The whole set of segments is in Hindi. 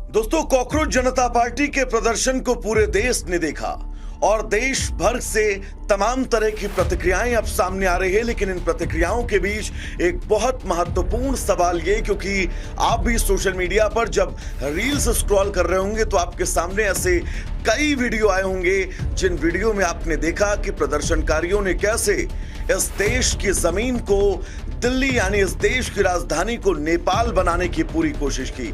दोस्तों, कॉकरोच जनता पार्टी के प्रदर्शन को पूरे देश ने देखा और देश भर से तमाम तरह की प्रतिक्रियाएं अब सामने आ रही है। लेकिन इन प्रतिक्रियाओं के बीच एक बहुत महत्वपूर्ण सवाल ये, क्योंकि आप भी सोशल मीडिया पर जब रील्स स्क्रॉल कर रहे होंगे तो आपके सामने ऐसे कई वीडियो आए होंगे जिन वीडियो में आपने देखा कि प्रदर्शनकारियों ने कैसे इस देश की जमीन को दिल्ली यानी इस देश की राजधानी को नेपाल बनाने की पूरी कोशिश की।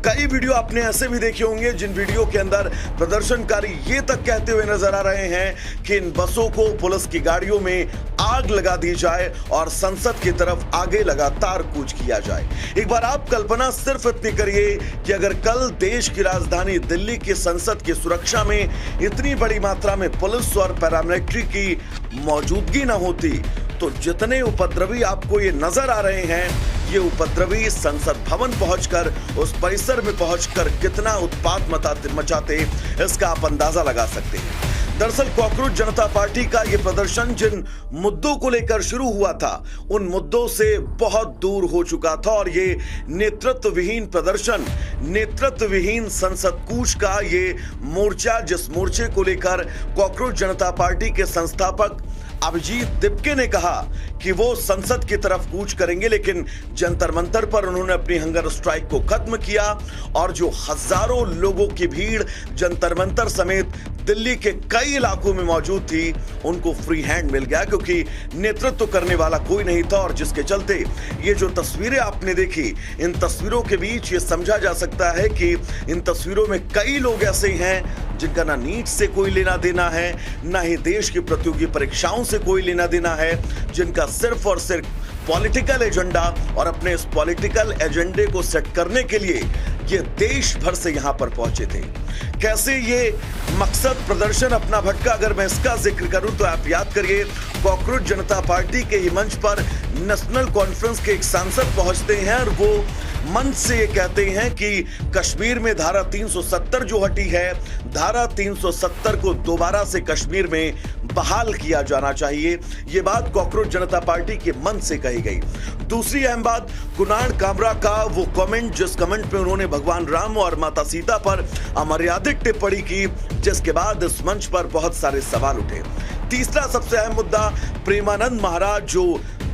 कई वीडियो आपने ऐसे भी देखे होंगे जिन वीडियो के अंदर प्रदर्शनकारी ये तक कहते हुए नजर आ रहे हैं कि इन बसों को पुलिस की गाड़ियों में आग लगा दी जाए और संसद की तरफ आगे लगातार कूच किया जाए। एक बार आप कल्पना सिर्फ इतनी करिए कि अगर कल देश की राजधानी दिल्ली की संसद की सुरक्षा में इतनी बड़ी मात्रा में पुलिस और पैरामिलिट्री की मौजूदगी न होती तो जितने उपद्रवी आपको ये नजर आ रहे हैं, ये उपद्रवी संसद भवन पहुंचकर उस परिसर में पहुंचकर कितना उत्पात मचाते इसका आप अंदाजा लगा सकते हैं। दरअसल कॉकरोच जनता पार्टी का ये प्रदर्शन जिन मुद्दों को लेकर शुरू हुआ था उन मुद्दों से बहुत दूर हो चुका था और ये नेतृत्व विहीन प्रदर्शन, नेतृत्व विहीन संसद कूच का ये मोर्चा, जिस मोर्चे को लेकर कॉकरोच जनता पार्टी के संस्थापक अभिजीत दिपके ने कहा कि वो संसद की तरफ कूच करेंगे, लेकिन जंतर मंतर पर उन्होंने अपनी हंगर स्ट्राइक को खत्म किया और जो हजारों लोगों की भीड़ जंतर मंतर समेत दिल्ली के कई इलाकों में मौजूद थी उनको फ्री हैंड मिल गया, क्योंकि नेतृत्व करने वाला कोई नहीं था। और जिसके चलते ये जो तस्वीरें आपने देखी, इन तस्वीरों के बीच ये समझा जा सकता है कि इन तस्वीरों में कई लोग ऐसे हैं जिनका ना नीट से कोई लेना देना है, ना ही देश की प्रतियोगी परीक्षाओं से कोई लेना देना है, जिनका सिर्फ और सिर्फ पॉलिटिकल एजेंडा और अपने इस पॉलिटिकल एजेंडे को सेट करने के लिए ये देश भर से यहां पर पहुंचे थे। कैसे ये मकसद प्रदर्शन अपना भटका, अगर मैं इसका जिक्र करूं तो आप याद करिए, कॉकरोच जनता पार्टी के ही मंच पर नेशनल कॉन्फ्रेंस के एक सांसद पहुंचते हैं और वो मंच से ये कहते हैं कि कश्मीर में धारा 370 जो हटी है, धारा 370 को दोबारा से कश्मीर में बहाल किया जाना चाहिए। ये बात कॉकरोच जनता पार्टी के मंच से कही गई। दूसरी अहम बात, कुणाल कामरा का वो कमेंट, जिस कमेंट में उन्होंने भगवान राम और माता सीता पर अमर्यादित टिप्पणी की, जिसके बाद इस मंच पर बहुत सारे सवाल उठे। तीसरा सबसे अहम मुद्दा, प्रेमानंद महाराज जो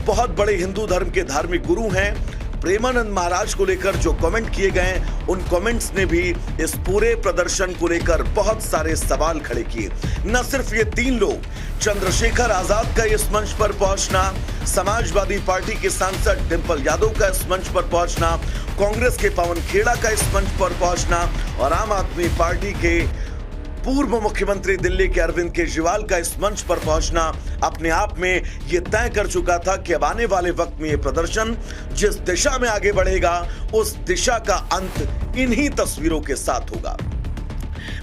बहुत बड़े हिंदू धर्म के धार्मिक गुरु हैं, प्रेमानंद महाराज को लेकर जो कमेंट किए गए उन कमेंट्स ने भी इस पूरे प्रदर्शन को लेकर बहुत सारे सवाल खड़े किए। न सिर्फ ये तीन लोग, चंद्रशेखर आजाद का इस मंच पर पहुंचना, समाजवादी पार्टी के सांसद डिंपल यादव का इस मंच पर पहुंचना, कांग्रेस के पवन खेड़ा का इस मंच पर पहुंचना और आम आदमी पार्टी के पूर्व मुख्यमंत्री दिल्ली के अरविंद केजरीवाल का इस मंच पर पहुंचना अपने आप में यह तय कर चुका था कि अब आने वाले वक्त में यह प्रदर्शन जिस दिशा में आगे बढ़ेगा उस दिशा का अंत इन्हीं तस्वीरों के साथ होगा।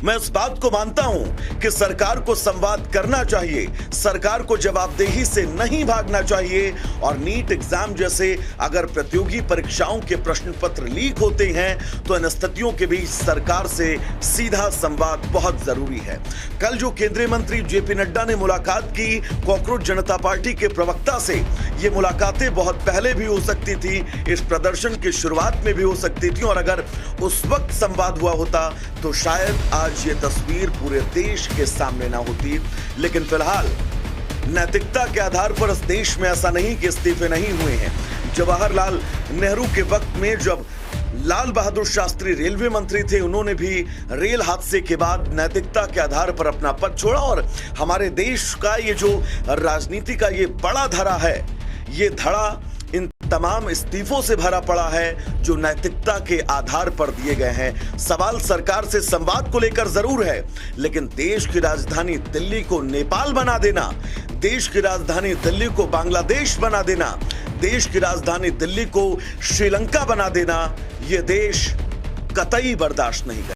मैं इस बात को मानता हूं कि सरकार को संवाद करना चाहिए, सरकार को जवाबदेही से नहीं भागना चाहिए और नीट एग्जाम जैसे अगर प्रतियोगी परीक्षाओं के प्रश्न पत्र लीक होते हैं तो इन स्थितियों के बीच सरकार से सीधा संवाद बहुत जरूरी है। कल जो केंद्रीय मंत्री जेपी नड्डा ने मुलाकात की कॉकरोच जनता पार्टी के प्रवक्ता से, ये मुलाकातें बहुत पहले भी हो सकती थी, इस प्रदर्शन की शुरुआत में भी हो सकती थी और अगर उस वक्त संवाद हुआ होता तो शायद आज ये तस्वीर पूरे देश के सामने ना होती। लेकिन फिलहाल नैतिकता के आधार पर इस देश में ऐसा नहीं कि इस्तीफे नहीं हुए हैं। जवाहरलाल नेहरू के वक्त में जब लाल बहादुर शास्त्री रेलवे मंत्री थे, उन्होंने भी रेल हादसे के बाद नैतिकता के आधार पर अपना पद छोड़ा और हमारे देश का ये जो राजनीति का ये बड़ा धड़ा है, ये धड़ा इन तमाम इस्तीफों से भरा पड़ा है जो नैतिकता के आधार पर दिए गए हैं। सवाल सरकार से संवाद को लेकर जरूर है, लेकिन देश की राजधानी दिल्ली को नेपाल बना देना, देश की राजधानी दिल्ली को बांग्लादेश बना देना, देश की राजधानी दिल्ली को श्रीलंका बना देना, यह देश कतई बर्दाश्त नहीं करेगा।